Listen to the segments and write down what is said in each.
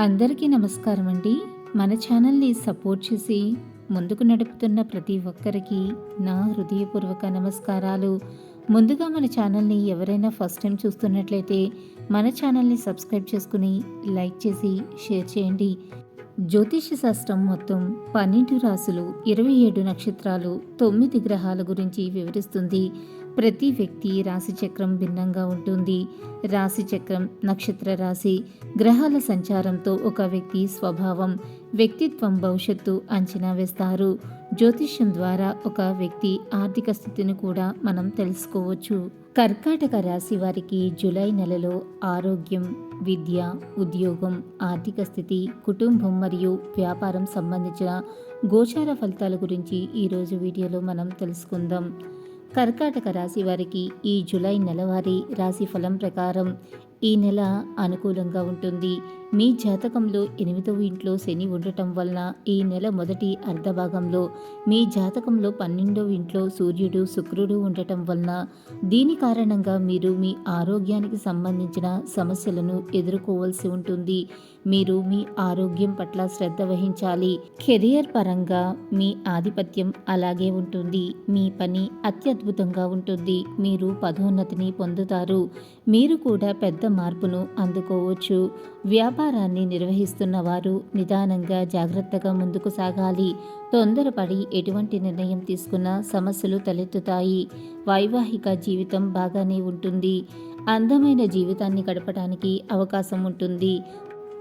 అందరికీ నమస్కారం అండి. మన ఛానల్ని సపోర్ట్ చేసి ముందుకు నడుపుతున్న ప్రతి ఒక్కరికి నా హృదయపూర్వక నమస్కారాలు. ముందుగా మన ఛానల్ని ఎవరైనా ఫస్ట్ టైం చూస్తున్నట్లయితే మన ఛానల్ని సబ్స్క్రైబ్ చేసుకుని లైక్ చేసి షేర్ చేయండి. జ్యోతిష్య శాస్త్రం మొత్తం 12 రాశులు, 27 నక్షత్రాలు, 9 గ్రహాల గురించి వివరిస్తుంది. ప్రతి వ్యక్తి రాశి చక్రం భిన్నంగా ఉంటుంది. రాశి చక్రం, నక్షత్ర రాశి, గ్రహాల సంచారంతో ఒక వ్యక్తి స్వభావం, వ్యక్తిత్వం, భవిష్యత్తు అంచనా వేస్తారు. జ్యోతిష్యం ద్వారా ఒక వ్యక్తి ఆర్థిక స్థితిని కూడా మనం తెలుసుకోవచ్చు. కర్కాటక రాశి వారికి జూలై నెలలో ఆరోగ్యం, విద్య, ఉద్యోగం, ఆర్థిక స్థితి, కుటుంబం మరియు వ్యాపారం సంబంధించిన గోచార ఫలితాల గురించి ఈరోజు వీడియోలో మనం తెలుసుకుందాం. కర్కాటక రాశి వారికి ఈ జూలై నెలవారీ రాశి ఫలం ప్రకారం ఈ నెల అనుకూలంగా ఉంటుంది. మీ జాతకంలో 8వ ఇంట్లో శని ఉండటం వలన ఈ నెల మొదటి అర్ధభాగంలో మీ జాతకంలో 12వ ఇంట్లో సూర్యుడు, శుక్రుడు ఉండటం వలన దీని కారణంగా మీరు మీ ఆరోగ్యానికి సంబంధించిన సమస్యలను ఎదుర్కోవాల్సి ఉంటుంది. మీరు మీ ఆరోగ్యం పట్ల శ్రద్ధ వహించాలి. కెరియర్ పరంగా మీ ఆధిపత్యం అలాగే ఉంటుంది. మీ పని అత్యద్భుతంగా ఉంటుంది. మీరు పదోన్నతిని పొందుతారు. మీరు కూడా పెద్ద మార్పును అందుకోవచ్చు. వ్యాపారాన్ని నిర్వహిస్తున్న వారు నిదానంగా, జాగ్రత్తగా ముందుకు సాగాలి. తొందరపడి ఎటువంటి నిర్ణయం తీసుకున్నా సమస్యలు తలెత్తుతాయి. వైవాహిక జీవితం బాగానే ఉంటుంది. అందమైన జీవితాన్ని గడపడానికి అవకాశం ఉంటుంది.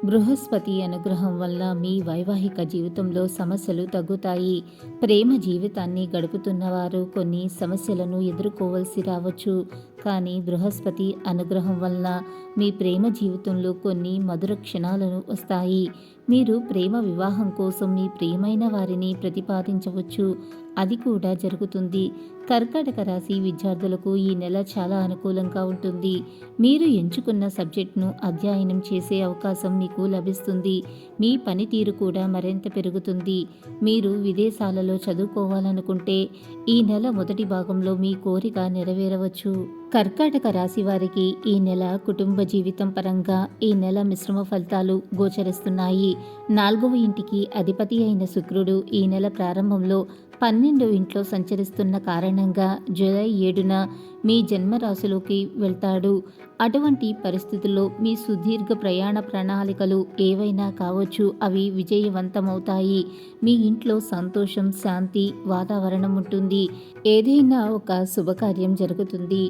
బృహస్పతి అనుగ్రహం వల్ల మీ వైవాహిక జీవితంలో సమస్యలు తగ్గుతాయి. ప్రేమ జీవితాన్ని గడుపుతున్నవారు కొన్ని సమస్యలను ఎదుర్కోవలసి రావచ్చు. కానీ బృహస్పతి అనుగ్రహం వల్ల మీ ప్రేమ జీవితంలో కొన్ని మధుర క్షణాలను వస్తాయి. మీరు ప్రేమ వివాహం కోసం మీ ప్రియమైన వారిని ప్రతిపాదించవచ్చు. అది కూడా జరుగుతుంది. కర్కాటక రాశి విద్యార్థులకు ఈ నెల చాలా అనుకూలంగా ఉంటుంది. మీరు ఎంచుకున్న సబ్జెక్టును అధ్యయనం చేసే అవకాశం మీకు లభిస్తుంది. మీ పనితీరు కూడా మరింత పెరుగుతుంది. మీరు విదేశాలలో చదువుకోవాలనుకుంటే ఈ నెల మొదటి భాగంలో మీ కోరిక నెరవేరవచ్చు. కర్కాటక రాశి వారికి ఈ నెల కుటుంబ జీవితం పరంగా ఈ నెల మిశ్రమ ఫలితాలు గోచరిస్తున్నాయి. 4వ ఇంటికి అధిపతి అయిన శుక్రుడు ఈ నెల ప్రారంభంలో 12వ ఇంట్లో సంచరిస్తున్న కారణంగా జూలై 7న మీ జన్మరాశిలోకి వెళ్తాడు. అటువంటి పరిస్థితుల్లో మీ సుదీర్ఘ ప్రయాణ ప్రణాళికలు ఏవైనా కావచ్చు, అవి విజయవంతమవుతాయి. మీ ఇంట్లో సంతోషం, శాంతి వాతావరణం ఉంటుంది. ఏదైనా ఒక శుభకార్యం జరుగుతుంది.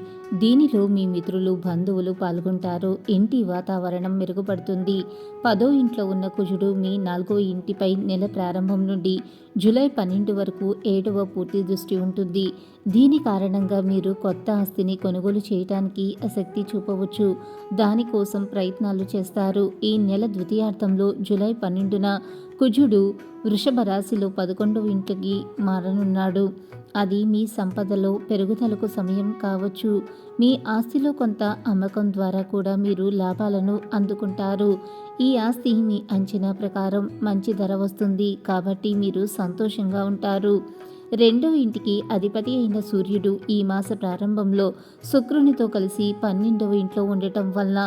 దీనిలో మీ మిత్రులు, బంధువులు పాల్గొంటారు. ఇంటి వాతావరణం మెరుగుపడుతుంది. 10వ ఇంట్లో ఉన్న కుజుడు మీ 4వ ఇంటిపై నెల ప్రారంభం నుండి జూలై 12 వరకు 7వ పూర్తి దృష్టి ఉంటుంది. దీని కారణంగా మీరు కొత్త ఆస్తిని కొనుగోలు చేయడానికి ఆసక్తి చూపవచ్చు. దానికోసం ప్రయత్నాలు చేస్తారు. ఈ నెల ద్వితీయార్థంలో జూలై 12న కుజుడు వృషభ రాశిలో 11వ ఇంటికి మారనున్నాడు. అది మీ సంపదలో పెరుగుదలకు సమయం కావచ్చు. మీ ఆస్తిలో కొంత అమ్మకం ద్వారా కూడా మీరు లాభాలను అందుకుంటారు. ఈ ఆస్తి మీ అంచనా ప్రకారం మంచి ధర వస్తుంది కాబట్టి మీరు సంతోషంగా ఉంటారు. 2వ ఇంటికి అధిపతి అయిన సూర్యుడు ఈ మాస ప్రారంభంలో శుక్రునితో కలిసి 12వ ఇంట్లో ఉండటం వల్ల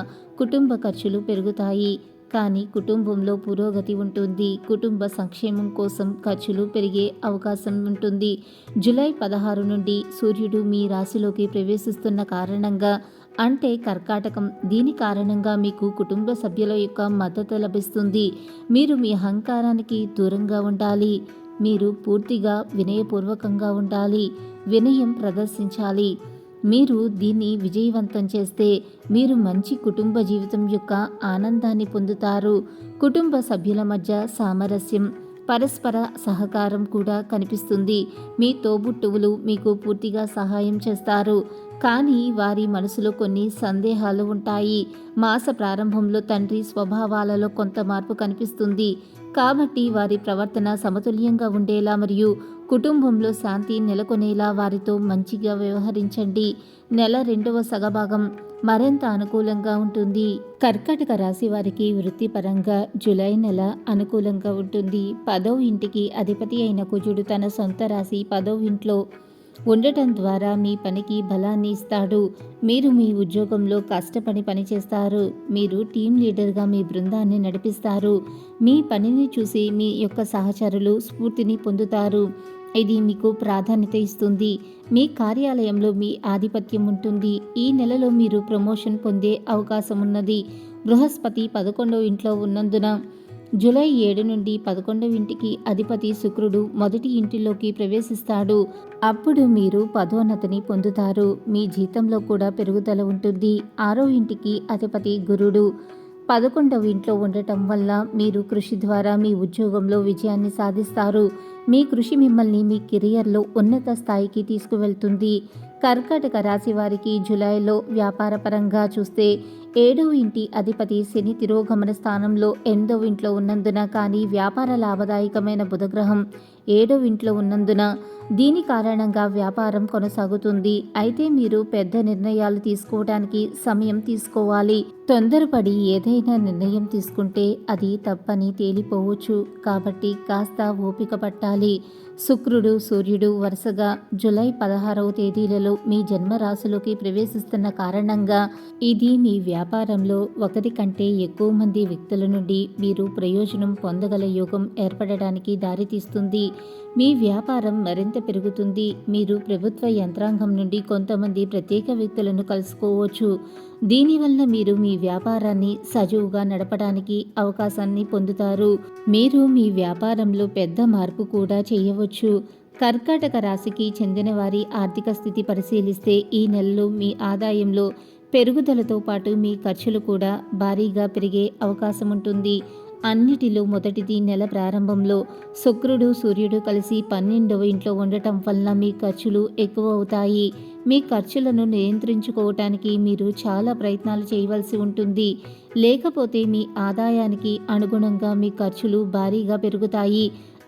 కుటుంబ ఖర్చులు పెరుగుతాయి. కానీ కుటుంబంలో పురోగతి ఉంటుంది. కుటుంబ సంక్షేమం కోసం ఖర్చులు పెరిగే అవకాశం ఉంటుంది. జూలై 16 నుండి సూర్యుడు మీ రాశిలోకి ప్రవేశిస్తున్న కారణంగా, అంటే కర్కాటకం, దీని కారణంగా మీకు కుటుంబ సభ్యుల యొక్క మద్దతు లభిస్తుంది. మీరు మీ అహంకారానికి దూరంగా ఉండాలి. మీరు పూర్తిగా వినయపూర్వకంగా ఉండాలి. వినయం ప్రదర్శించాలి. మీరు దీన్ని విజయవంతం చేస్తే మీరు మంచి కుటుంబ జీవితం యొక్క ఆనందాన్ని పొందుతారు. కుటుంబ సభ్యుల మధ్య సామరస్యం, పరస్పర సహకారం కూడా కనిపిస్తుంది. మీ తోబుట్టువులు మీకు పూర్తిగా సహాయం చేస్తారు. కానీ వారి మనసులో కొన్ని సందేహాలు ఉంటాయి. మాస ప్రారంభంలో తండ్రి స్వభావాలలో కొంత మార్పు కనిపిస్తుంది. కాబట్టి వారి ప్రవర్తన సమతుల్యంగా ఉండేలా మరియు కుటుంబంలో శాంతి నెలకొనేలా వారితో మంచిగా వ్యవహరించండి. నెల 2వ సగభాగం మరింత అనుకూలంగా ఉంటుంది. కర్కాటక రాశి వారికి వృత్తిపరంగా జూలై నెల అనుకూలంగా ఉంటుంది. 10వ ఇంటికి అధిపతి అయిన కుజుడు తన సొంత రాశి 10వ ఇంట్లో ఉండటం ద్వారా మీ పనికి బలాన్ని ఇస్తాడు. మీరు మీ ఉద్యోగంలో కష్టపడి పనిచేస్తారు. మీరు టీం లీడర్గా మీ బృందాన్ని నడిపిస్తారు. మీ పనిని చూసి మీ యొక్క సహచరులు స్ఫూర్తిని పొందుతారు. ఇది మీకు ప్రాధాన్యత ఇస్తుంది. మీ కార్యాలయంలో మీ ఆధిపత్యం ఉంటుంది. ఈ నెలలో మీరు ప్రమోషన్ పొందే అవకాశం ఉన్నది. బృహస్పతి 11వ ఇంట్లో ఉన్నందున జూలై 7 నుండి 11వ ఇంటికి అధిపతి శుక్రుడు మొదటి ఇంటిలోకి ప్రవేశిస్తాడు. అప్పుడు మీరు పదోన్నతిని పొందుతారు. మీ జీతంలో కూడా పెరుగుదల ఉంటుంది. 6వ ఇంటికి అధిపతి గురుడు 11వ ఇంట్లో ఉండటం వల్ల మీరు కృషి ద్వారా మీ ఉద్యోగంలో విజయాన్ని సాధిస్తారు. మీ కృషి మిమ్మల్ని మీ కెరియర్లో ఉన్నత స్థాయికి తీసుకువెళ్తుంది. కర్కాటక రాశి వారికి జూలైలో వ్యాపారపరంగా చూస్తే 7వ ఇంటి అధిపతి శని తిరోగమన స్థానంలో 8వ ఇంట్లో ఉన్నందున, కానీ వ్యాపార లాభదాయకమైన బుధగ్రహం 7వ ఇంట్లో ఉన్నందున దీని కారణంగా వ్యాపారం కొనసాగుతుంది. అయితే మీరు పెద్ద నిర్ణయాలు తీసుకోవడానికి సమయం తీసుకోవాలి. తొందరపడి ఏదైనా నిర్ణయం తీసుకుంటే అది తప్పని తేలిపోవచ్చు. కాబట్టి కాస్త ఓపిక పట్టాలి. శుక్రుడు సూర్యుడు వరుసగా జూలై 16వ తేదీలలో మీ జన్మరాశిలోకి ప్రవేశిస్తున్న కారణంగా ఇది మీ వ్యాపారంలో ఒకరి కంటే ఎక్కువ మంది వ్యక్తుల నుండి మీరు ప్రయోజనం పొందగల యోగం ఏర్పడడానికి దారితీస్తుంది. మీ వ్యాపారం మరింత పెరుగుతుంది. మీరు ప్రభుత్వ యంత్రాంగం నుండి కొంతమంది ప్రత్యేక వ్యక్తులను కలుసుకోవచ్చు. దీనివల్ల మీరు మీ వ్యాపారాన్ని సజావుగా నడపడానికి అవకాశాన్ని పొందుతారు. మీరు మీ వ్యాపారంలో పెద్ద మార్పు కూడా చేయవచ్చు. కర్కాటక రాశికి చెందిన వారి ఆర్థిక స్థితి పరిశీలిస్తే ఈ నెలలో మీ ఆదాయంలో పెరుగుదలతో పాటు మీ ఖర్చులు కూడా భారీగా పెరిగే అవకాశం ఉంటుంది. అన్నిటిలో మొదటిది నెల ప్రారంభంలో శుక్రుడు సూర్యుడు కలిసి 12వ ఇంట్లో ఉండటం వల్ల మీ ఖర్చులు ఎక్కువ అవుతాయి. మీ ఖర్చులను నియంత్రించుకోవటానికి మీరు చాలా ప్రయత్నాలు చేయవలసి ఉంటుంది. లేకపోతే మీ ఆదాయానికి అనుగుణంగా మీ ఖర్చులు భారీగా పెరుగుతాయి.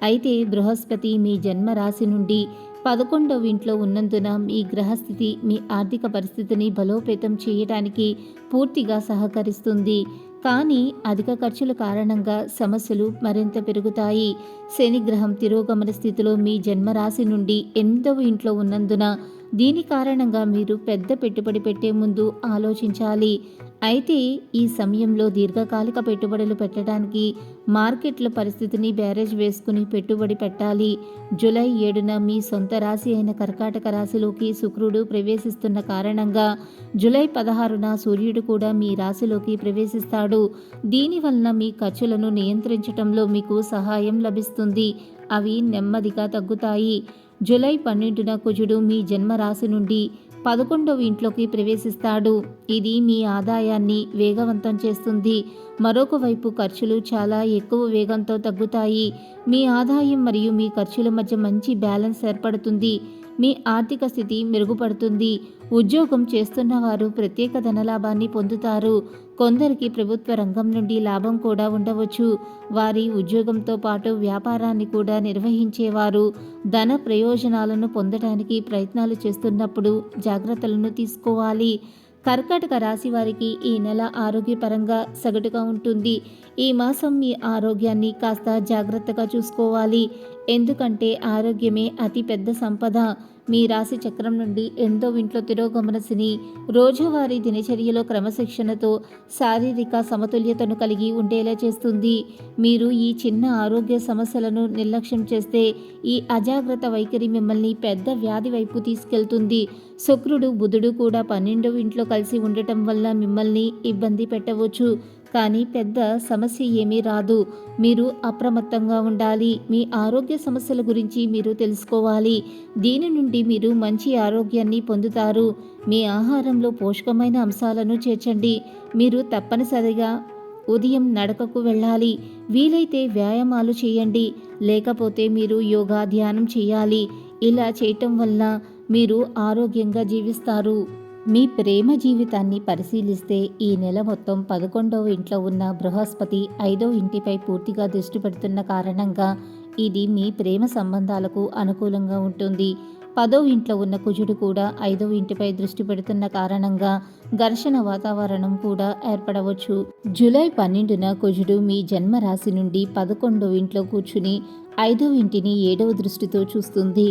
అయితే బృహస్పతి మీ జన్మ రాశి నుండి 11వ ఇంట్లో ఉన్నందున మీ గ్రహస్థితి మీ ఆర్థిక పరిస్థితిని బలోపేతం చేయడానికి పూర్తిగా సహకరిస్తుంది. కానీ అధిక ఖర్చుల కారణంగా సమస్యలు మరింత పెరుగుతాయి. శని గ్రహం తిరోగమన స్థితిలో మీ జన్మరాశి నుండి 8వ ఇంట్లో ఉన్నందున దీని కారణంగా మీరు పెద్ద పెట్టుబడి పెట్టే ముందు ఆలోచించాలి. అయితే ఈ సమయంలో దీర్ఘకాలిక పెట్టుబడులు పెట్టడానికి మార్కెట్ల పరిస్థితిని బేరేజ్ వేసుకుని పెట్టుబడి పెట్టాలి. జూలై 7న మీ సొంత రాశి అయిన కర్కాటక రాశిలోకి శుక్రుడు ప్రవేశిస్తున్న కారణంగా జూలై 16న సూర్యుడు కూడా మీ రాశిలోకి ప్రవేశిస్తాడు. దీనివలన మీ ఖర్చులను నియంత్రించడంలో మీకు సహాయం లభిస్తుంది. అవి నెమ్మదిగా తగ్గుతాయి. జూలై 12న కుజుడు మీ జన్మరాశి నుండి 11వ ఇంట్లోకి ప్రవేశిస్తాడు. ఇది మీ ఆదాయాన్ని వేగవంతం చేస్తుంది. మరొక వైపు ఖర్చులు చాలా ఎక్కువ వేగంతో తగ్గుతాయి. మీ ఆదాయం మరియు మీ ఖర్చుల మధ్య మంచి బ్యాలెన్స్ ఏర్పడుతుంది. మీ ఆర్థిక స్థితి మెరుగుపడుతుంది. ఉద్యోగం చేస్తున్న వారు ప్రత్యేక ధనలాభాన్ని పొందుతారు. కొందరికి ప్రభుత్వ రంగం నుండి లాభం కూడా ఉండవచ్చు. వారి ఉద్యోగంతో పాటు వ్యాపారాన్ని కూడా నిర్వహించేవారు ధన ప్రయోజనాలను పొందడానికి ప్రయత్నాలు చేస్తున్నప్పుడు జాగ్రత్తలను తీసుకోవాలి. కర్కాటక రాశి వారికి ఈ నెల ఆరోగ్యపరంగా సగటుగా ఉంటుంది. ఈ మాసం మీ ఆరోగ్యాన్ని కాస్త జాగ్రత్తగా చూసుకోవాలి. ఎందుకంటే ఆరోగ్యమే అతి పెద్ద సంపద. మీ రాశి చక్రం నుండి 8వ ఇంట్లో తిరోగమన శని రోజువారీ దినచర్యలో క్రమశిక్షణతో శారీరక సమతుల్యతను కలిగి ఉండేలా చేస్తుంది. మీరు ఈ చిన్న ఆరోగ్య సమస్యలను నిర్లక్ష్యం చేస్తే ఈ అజాగ్రత్త వైఖరి మిమ్మల్ని పెద్ద వ్యాధి వైపు తీసుకెళ్తుంది. శుక్రుడు బుధుడు కూడా 12వ ఇంట్లో కలిసి ఉండటం వల్ల మిమ్మల్ని ఇబ్బంది పెట్టవచ్చు. కానీ పెద్ద సమస్య ఏమీ రాదు. మీరు అప్రమత్తంగా ఉండాలి. మీ ఆరోగ్య సమస్యల గురించి మీరు తెలుసుకోవాలి. దీని నుండి మీరు మంచి ఆరోగ్యాన్ని పొందుతారు. మీ ఆహారంలో పోషకమైన అంశాలను చేర్చండి. మీరు తప్పనిసరిగా ఉదయం నడకకు వెళ్ళాలి. వీలైతే వ్యాయామాలు చేయండి. లేకపోతే మీరు యోగా ధ్యానం చేయాలి. ఇలా చేయటం వల్ల మీరు ఆరోగ్యంగా జీవిస్తారు. మీ ప్రేమ జీవితాన్ని పరిశీలిస్తే ఈ నెల మొత్తం 11వ ఇంట్లో ఉన్న బృహస్పతి 5వ ఇంటిపై పూర్తిగా దృష్టి పెడుతున్న కారణంగా ఇది మీ ప్రేమ సంబంధాలకు అనుకూలంగా ఉంటుంది. 10వ ఇంట్లో ఉన్న కుజుడు కూడా 5వ ఇంటిపై దృష్టి పెడుతున్న కారణంగా ఘర్షణ వాతావరణం కూడా ఏర్పడవచ్చు. జూలై 12న కుజుడు మీ జన్మ రాశి నుండి 11వ ఇంట్లో కూర్చుని 5వ ఇంటిని 7వ దృష్టితో చూస్తుంది.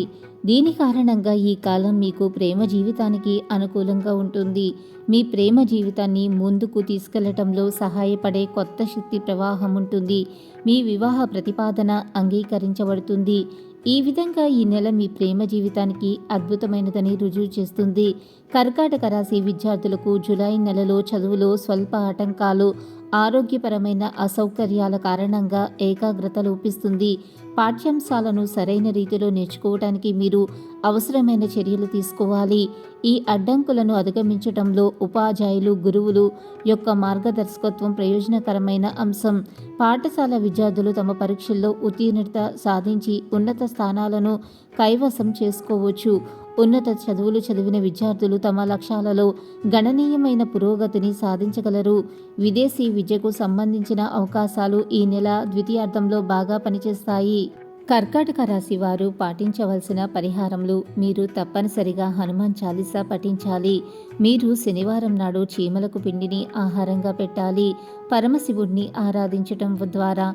దీని కారణంగా ఈ కాలం మీకు ప్రేమ జీవితానికి అనుకూలంగా ఉంటుంది. మీ ప్రేమ జీవితాన్ని ముందుకు తీసుకెళ్లటంలో సహాయపడే కొత్త శక్తి ప్రవాహం ఉంటుంది. మీ వివాహ ప్రతిపాదన అంగీకరించబడుతుంది. ఈ విధంగా ఈ నెల మీ ప్రేమ జీవితానికి అద్భుతమైనదని రుజువు చేస్తుంది. కర్కాటక రాశి విద్యార్థులకు జూలై నెలలో చదువులో స్వల్ప ఆటంకాలు, ఆరోగ్యపరమైన అసౌకర్యాల కారణంగా ఏకాగ్రత లోపిస్తుంది. పాఠ్యాంశాలను సరైన రీతిలో నేర్చుకోవడానికి మీరు అవసరమైన చర్యలు తీసుకోవాలి. ఈ అడ్డంకులను అధిగమించడంలో ఉపాధ్యాయులు, గురువులు యొక్క మార్గదర్శకత్వం ప్రయోజనకరమైన అంశం. పాఠశాల విద్యార్థులు తమ పరీక్షల్లో ఉత్తీర్ణత సాధించి ఉన్నత స్థానాలను కైవసం చేసుకోవచ్చు. ఉన్నత చదువులు చదివిన విద్యార్థులు తమ లక్ష్యాలలో గణనీయమైన పురోగతిని సాధించగలరు. విదేశీ విద్యకు సంబంధించిన అవకాశాలు ఈ నెల ద్వితీయార్థంలో బాగా పనిచేస్తాయి. కర్కాటక రాశి వారు పాటించవలసిన పరిహారములు: మీరు తప్పనిసరిగా హనుమాన్ చాలీసా పఠించాలి. మీరు శనివారం నాడు చీమలకు పిండిని ఆహారంగా పెట్టాలి. పరమశివుడిని ఆరాధించటం ద్వారా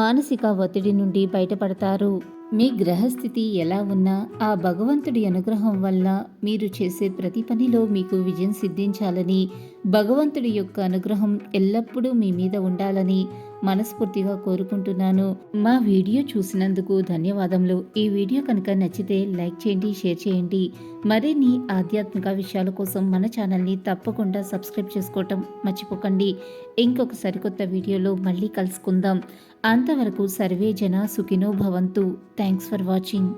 మానసిక ఒత్తిడి నుండి బయటపడతారు. మీ గ్రహస్థితి ఎలా ఉన్నా ఆ భగవంతుడి అనుగ్రహం వల్ల మీరు చేసే ప్రతి పనిలో మీకు విజయం సిద్ధించాలని, భగవంతుడి యొక్క అనుగ్రహం ఎల్లప్పుడూ మీ మీద ఉండాలని మనస్ఫూర్తిగా కోరుకుంటున్నాను. మా వీడియో చూసినందుకు ధన్యవాదములు. ఈ వీడియో కనుక నచ్చితే లైక్ చేయండి, షేర్ చేయండి. మరిన్ని ఆధ్యాత్మిక విషయాల కోసం మన ఛానల్ని తప్పకుండా సబ్స్క్రైబ్ చేసుకోవటం మర్చిపోకండి. ఇంకొక సరికొత్త వీడియోలో మళ్ళీ కలుసుకుందాం. అంతవరకు సర్వే జన సుఖినో భవంతు. Thanks for watching.